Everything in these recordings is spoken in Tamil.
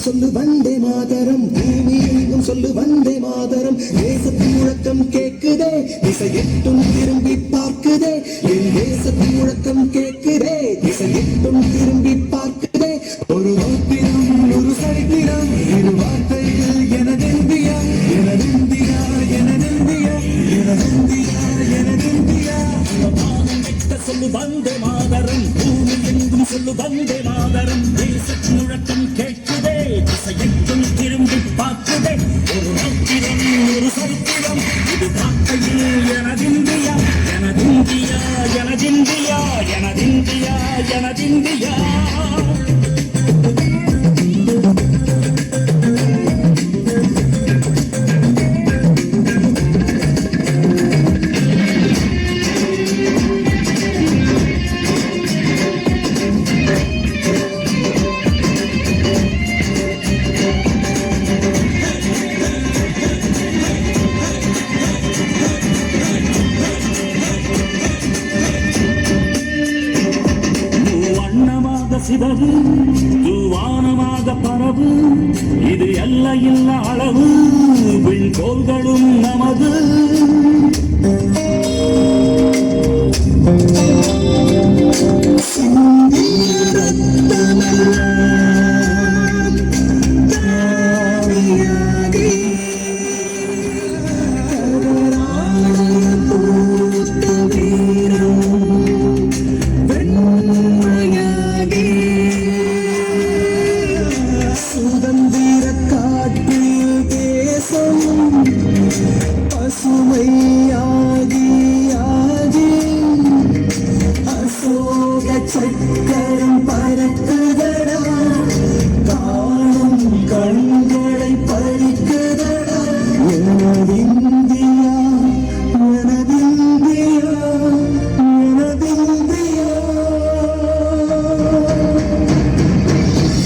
சொல்லு வந்தே மாதரம், பூமி எங்கும் சொல்லு வந்தே மாதரம். தேசத்தின் முழக்கம் கேக்குதே, திசையெட்டும் திரும்பி பார்க்குதே. என் தேசத்தின் முழக்கம் கேக்குதே, திசையெட்டும் திரும்பி பார்க்குதே. ஒரு வாக்கியம் ஒரு சரித்திரம், இரு வார்த்தைகள் எனதிந்தியா, எனதிந்தியா, எனதிந்தியா, எனதிந்தியா, எனதிந்தியா. சொல்லு வந்தே மாதரம், பூமி எங்கும் சொல்லு வந்தே மாதரம். தேசத்தின் முழக்கம் கேட்குதே, திசையெட்டும் திரும்பி பார்க்குதே. ஒரு வாக்கியம் ஒரு சரித்திரம், இது வார்த்தையில் எனதிந்தியா, எனதிந்தியா, எனதிந்தியா, எனதிந்தியா, எனதிந்தியா. சிதறு தூவானமாக பரவு, இது எல்லையில்ல அளவு, விண்கோள்களும் நமது. பசுமையாகி ஆகி அசோக சக்கரம் பறக்குதடா, காணும் கண்களை பறிக்குதடா. எனதிந்தியா, எனதிந்தியா, எனதிந்தியா.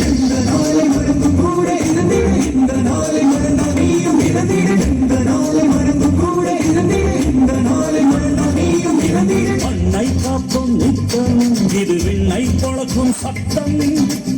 இந்த நாளை மறந்து கூட இருந்திட, இந்த நாளை மறந்து நீயும் இருந்திட, இந்த நாளை மறந்து கூட இருந்திட, இந்த நாளை மறந்து நீயும் இருந்திட. மண்ணை காப்போம் நித்தம், இது விண்ணை பொழக்கும் சட்டம்.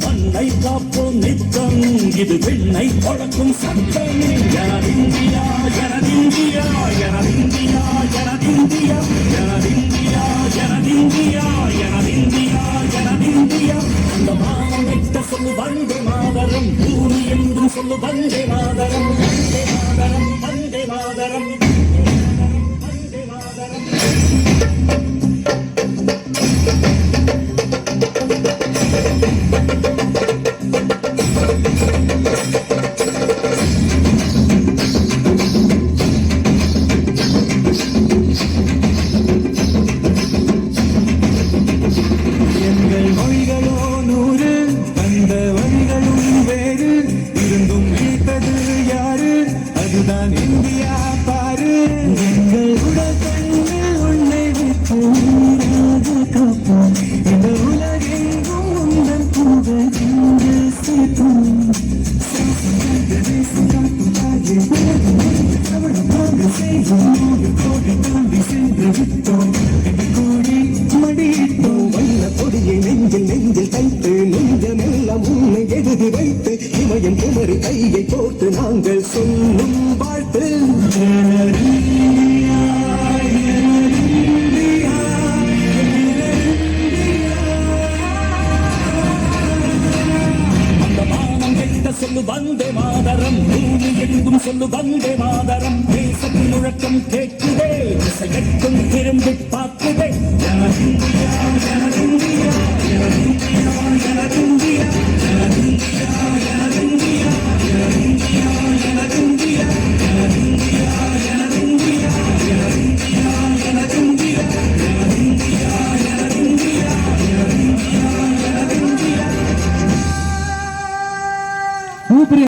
மண்ணை காப்போம் நித்தம், இது விண்ணை பொழக்கும் சட்டம். எனதிந்தியா, எனதிந்தியா, எனதிந்தியா, எனதிந்தியா, எனதிந்தியா, எனதிந்தியா, எனதிந்தியா, எனதிந்தியா. இந்த மானம் வைத்த சொல்லு வந்தே மாதரம், பூமி என்றும் சொல்லு வந்தே மாதரம். வந்தே மாதரம், வந்தே மாதரம், வந்தே மாதரம். எங்கள் மொழிகளோ நூறு, அந்த வழிகளும் வேறு, இருந்தும் கேட்டது யாரு, அதுதான் இந்தியா பாரு. எங்கள் உடற்கண்ணில் உன்னை விட்டு காப்போம், இந்த உலகெங்கும் உங்கள் புகழ் இன்று சேர்ப்போம். நெஞ்சில் நெஞ்சில் தைத்து நெஞ்சமெல்லாம் உன்னை எழுதி வைத்து, இமயம் குமரி கையை போட்டு நாங்கள் சொல்லும் வாழ்த்து. அந்த மானம் கெட்ட சொல்லு வந்தே மாதரம், பூமி எங்கும் சொல்லு வந்தே மாதரம். தேசத்தின் முழக்கம் கேட்குதே, திசையெட்டும் திரும்பி பார்க்குதே. எனதிந்தியா, எனதிந்தியா, எனதிந்தியா, எனதிந்தியா.